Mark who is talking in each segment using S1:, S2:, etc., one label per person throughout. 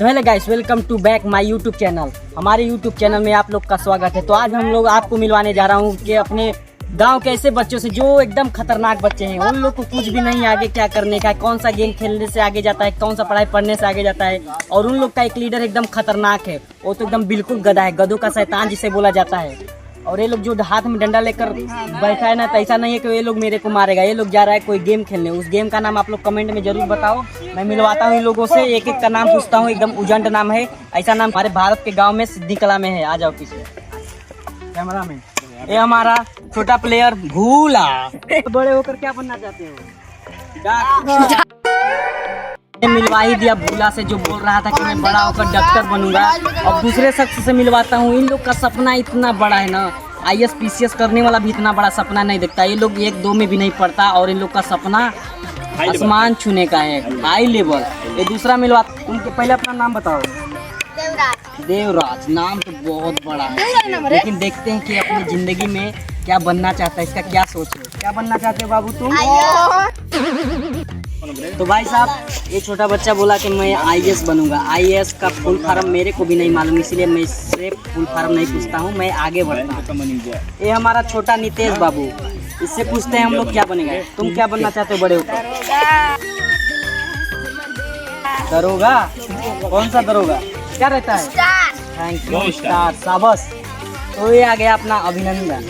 S1: तो hello guys, welcome to back my YouTube channel. हमारे YouTube channel में आप लोग का स्वागत है। तो आज हम लोग आपको मिलवाने जा रहा हूँ कि अपने गांव के ऐसे बच्चों से जो एकदम खतरनाक बच्चे हैं, उन लोग को कुछ भी नहीं आगे क्या करने का है, कौन सा गेम खेलने से आगे जाता है, कौन सा पढ़ाई पढ़ने से आगे जाता है। और उन लोग का एक लीडर एकदम खतरनाक है, वो तो एकदम बिल्कुल गधा है, गधों का शैतान जिसे बोला जाता है। और ये लोग जो हाथ में डंडा लेकर बैठा है ना, तो ऐसा नहीं है कि ये लोग मेरे को मारेगा। ये लोग जा रहा है कोई गेम खेलने। उस गेम का नाम आप लोग कमेंट में जरूर बताओ, मैं मिलवाता हूँ इन लोगों से, एक एक का नाम पूछता हूँ। एकदम उजंड नाम है, ऐसा नाम हमारे भारत के गांव में सिद्धि कला में है। आ जाओ पीछे कैमरा में। ये हमारा छोटा प्लेयर भूला। बड़े होकर क्या बनना चाहते हो? मिलवा ही दिया भूला से, जो बोल रहा था कि मैं बड़ा होकर डॉक्टर बनूंगा। अब दूसरे शख्स से मिलवाता हूँ। इन लोग का सपना इतना बड़ा है ना, IAS PCS करने वाला भी इतना बड़ा सपना नहीं देखता। ये लोग 1-2 में भी नहीं पढ़ता, और इन लोग का सपना आसमान छूने का है, हाई लेवल। ये दूसरा मिलवा। तुम पहले अपना नाम बताओ। देवराज। नाम तो बहुत बड़ा है, लेकिन देखते हैं कि अपनी जिंदगी में क्या बनना चाहता है, इसका क्या सोच है। क्या बनना चाहते हो बाबू तुम? तो भाई साहब, ये छोटा बच्चा बोला कि मैं IAS बनूंगा। IAS का फुल फॉर्म मेरे को भी नहीं मालूम, इसीलिए मैं इससे फुल फॉर्म नहीं पूछता हूँ, मैं आगे बढ़ता हूँ। ये हमारा छोटा नितेश बाबू, इससे पूछते हैं हम लोग क्या बनेगा। तुम क्या बनना चाहते हो बड़े होकर? दरोगा। कौन सा दरोगा? क्या रहता है? Thank you, star. शाबाश। तो ये आ गया अपना अभिनंदन।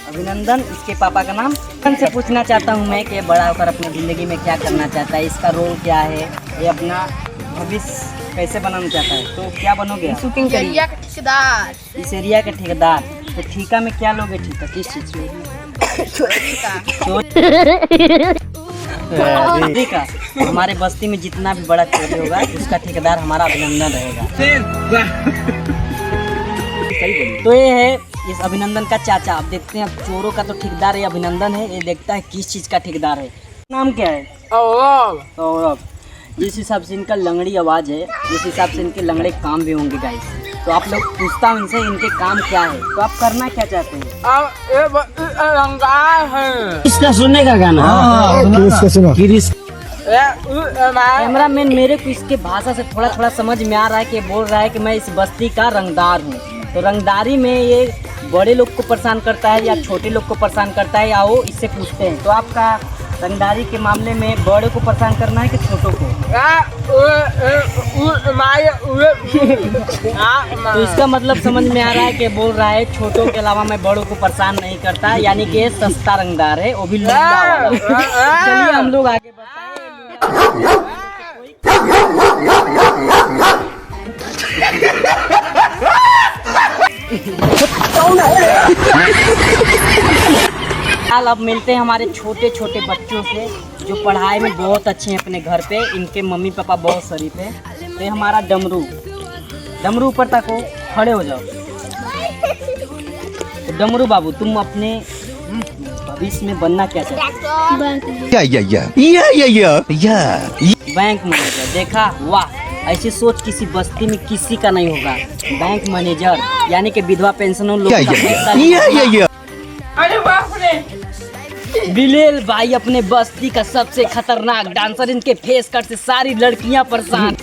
S1: अभिनंदन, इसके पापा का नाम। उनसे पूछना चाहता हूँ मैं कि बड़ा होकर अपनी ज़िंदगी में क्या करना चाहता है, इसका रोल क्या है, ये अपना भविष्य कैसे बनाना चाहता है। तो क्या बनोगे? शूटिंग एरिया का ठेकेदार। इस एरिया का ठेकेदार। तो ठेका में क्या लोगे? ठेका किस चीज़ का? हमारे बस्ती में जितना भी बड़ा चोरी होगा, उसका ठेकेदार हमारा अभिनंदन रहेगा। तो ये है इस अभिनंदन का चाचा। अब देखते हैं, अब चोरों का तो ठेकेदार ये अभिनंदन है, ये देखता है किस चीज़ का ठेकेदार है। नाम क्या है? सौरभ। जिस हिसाब से इनका लंगड़ी आवाज़ है, जिस हिसाब से इनके लंगड़े काम भी होंगे गाइस। तो आप लोग पूछता हूँ इनसे, इनके काम क्या है, तो आप करना क्या चाहते हैं? इसका सुनने का गाना। कैमरा मैन, मेरे को इसके भाषा से थोड़ा थोड़ा समझ में आ रहा है कि बोल रहा है कि मैं इस बस्ती का रंगदार हूँ। तो रंगदारी में ये बड़े लोग को परेशान करता है या छोटे लोग को परेशान करता है, या वो इससे पूछते हैं। तो आपका रंगदारी के मामले में बड़े को परेशान करना है कि छोटों को? तो इसका मतलब समझ में आ रहा है कि बोल रहा है छोटों के अलावा मैं बड़ों को परेशान नहीं करता, यानी कि सस्ता रंगदार है, वो भी लुंडा। चलिए हम लोग आगे अब मिलते हैं हमारे छोटे छोटे बच्चों से, जो पढ़ाई में बहुत अच्छे हैं अपने घर पे। इनके मम्मी पापा बहुत शरीफ है। तो ये हमारा डमरू। डमरू ऊपर तक हो, खड़े हो जाओ। तो डमरू बाबू, तुम अपने भविष्य में बनना क्या चाहते हो? Bank manager. देखा, वाह, ऐसी सोच किसी बस्ती में किसी का नहीं होगा। बैंक मैनेजर यानी कि विधवा पेंशनों लोग का। अरे बाप रे! बिलेल भाई अपने बस्ती का सबसे खतरनाक डांसर, इनके फेस कट से सारी लड़कियां परेशान।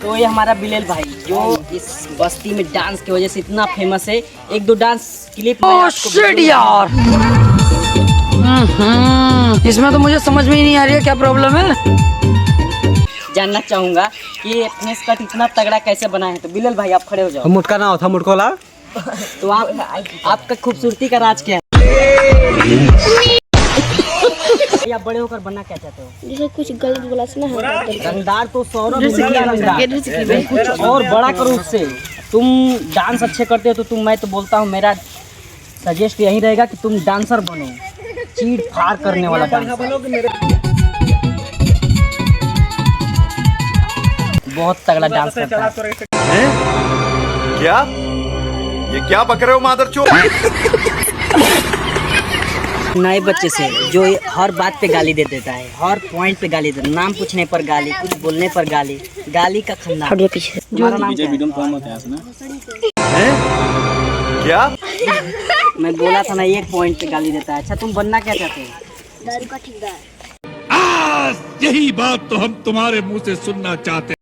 S1: तो ये हमारा बिलेल भाई, जो इस बस्ती में डांस की वजह से इतना फेमस है। 1-2 डांस क्लिप यार।
S2: इसमें तो मुझे समझ में ही नहीं आ रही है क्या प्रॉब्लम है।
S1: जानना चाहूंगा कि अपने स्कर्ट इतना तगड़ा कैसे बनाए हैं। तो बिलेल भाई आप खड़े हो जाओ।
S3: मुटका ना था, मुटकोला।
S1: तो आपका खूबसूरती का राज क्या है? आप बड़े होकर बनना क्या चाहते हो?
S4: जैसे कुछ गलत बोला सुना है।
S1: रंगदार तो सौरभ, कुछ और बड़ा करो उससे। तुम डांस अच्छे करते हो, तो तुम, मैं तो बोलता हूँ, मेरा सजेस्ट यही रहेगा कि तुम डांसर बनो, चीड़ फाड़ करने वाला डांसर। बहुत तगड़ा डांस करता है।
S5: क्या? ये क्या बक रहे हो मादरचोद?
S1: नए बच्चे से जो हर बात पे गाली दे देता है, हर पॉइंट पे गाली देता है, नाम पूछने पर गाली, कुछ बोलने पर गाली, गाली का खंडा। पीछे तुम्हारा नाम क्या है?
S5: क्या?
S1: मैं बोला था ना, एक पॉइंट पे गाली देता है। अच्छा, तुम बनना क्या चाहते हो?
S4: दारू का ठेकेदार।
S3: बस यही बात तो हम तुम्हारे मुंह से सुनना चाहते हैं।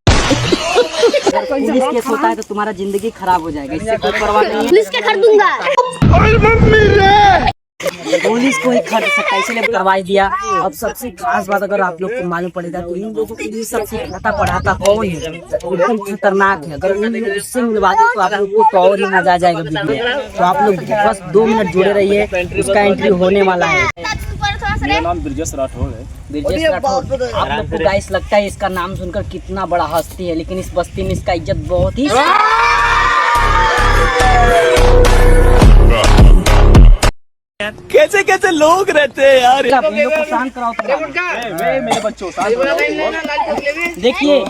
S1: अगर पुलिस केस होता है तो तुम्हारा जिंदगी खराब हो जाएगा, इससे कोई परवाह नहीं है।
S4: पुलिस के कर दूंगा।
S1: पुलिस को ही खर्च सकता है, इसलिए करवा दिया। अब सबसे खास बात अगर आप लोग को मालूम पड़ेगा तो इन लोगों को ये सब सिखाता पढ़ाता कौन है, एकदम खतरनाक है। अगर उन लोग उससे मिलवा दे तो आप लोग को तो और ही मजा आ जाएगा वीडियो। तो आप लोग बस 2 मिनट जुड़े रहिए, उसका एंट्री होने वाला है।
S6: मेरा नाम ब्रिजेश राठौर है।
S1: ब्रिजेश राठौर, आप लोग को गाइस लगता है इसका नाम सुनकर कितना बड़ा हस्ती है, लेकिन इस बस्ती में इसका इज्जत बहुत ही
S6: कैसे कैसे लोग रहते हैं यार।
S1: इन लोग को शांत कराओ थोड़ा।
S6: मेरे बच्चों
S1: देखिए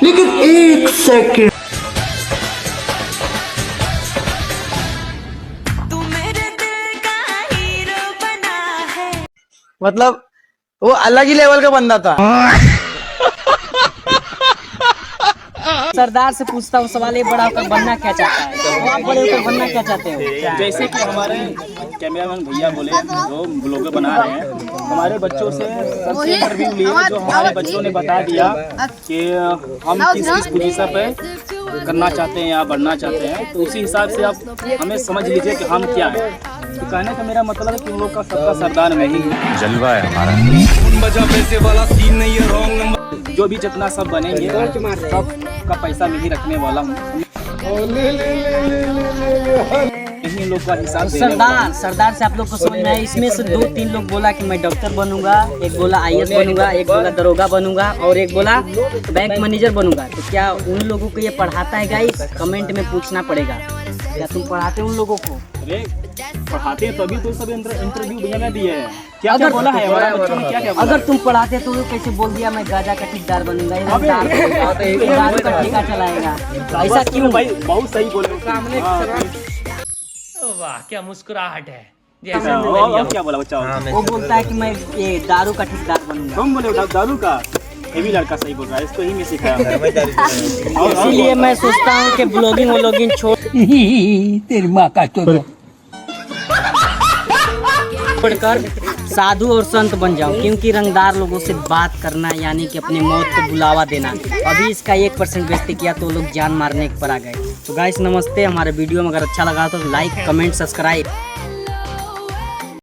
S2: मतलब वो अलग ही लेवल का बंदा था।
S1: सरदार से पूछता हूँ सवाल, ये बड़ा होकर बनना क्या चाहता है? तो आप बड़े होकर बनना क्या चाहते हो?
S6: जैसे कि हमारे कैमरामैन भैया बोले जो ब्लॉगर बना रहे हैं, हमारे बच्चों से सबसे इंटरव्यू लिए, जो हमारे बच्चों ने बता दिया कि हम किस पोजीशन पे करना चाहते हैं या बढ़ना चाहते हैं, तो उसी हिसाब से आप हमें समझ लीजिए कि हम क्या है। तो कहने का मेरा मतलब है कि उन लोग का सबका सरदार मैं ही हूँ।
S5: जलवा है हमारा।
S6: जो भी जितना सब बनेंगे सब का पैसा मैं ही रखने वाला हूँ। यही लोग का हिसाब
S1: सरदार से आप लोग को समझ में आया। इसमें से 2-3 लोग बोला कि मैं डॉक्टर बनूंगा, एक बोला IAS बनूंगा, एक बोला दरोगा बनूंगा और एक बोला बैंक मैनेजर बनूंगा। तो क्या उन लोगों को ये पढ़ाता है गाइस? कमेंट में पूछना पड़ेगा, क्या तुम पढ़ाते हो उन लोगों को?
S6: अरे पढ़ाते हैं तभी तो सब इंटरव्यू भैया ने दिए हैं। क्या क्या बोला है हमारे बच्चों ने, क्या क्या बोला?
S1: अगर तुम पढ़ाते तो कैसे बोल दिया मैं गाजा का ठेकेदार बनूंगा, दारू का ठेका चलाएगा? ऐसा क्यों?
S6: भाई बहुत सही बोले।
S7: वाह क्या मुस्कुराहट है।
S6: और क्या बोला बच्चा?
S1: वो बोलता है कि मैं ये दारू का ठेकेदार बनूंगा।
S6: तुम बोले दारू का? ये भी लड़का सही बोल रहा है, इसको ही मैं सिखाया।
S1: इसीलिए मैं सोचता हूँ कि ब्लॉगिंग व्लॉगिंग
S2: तेरी माँ का
S1: छोड़कर साधु और संत बन जाऊं, क्योंकि रंगदार लोगों से बात करना यानी कि अपनी मौत को बुलावा देना। अभी इसका 1% बेइज्जती किया तो लोग जान मारने पर आ गए। तो गाइस नमस्ते, हमारे वीडियो में अगर अच्छा लगा तो लाइक कमेंट सब्सक्राइब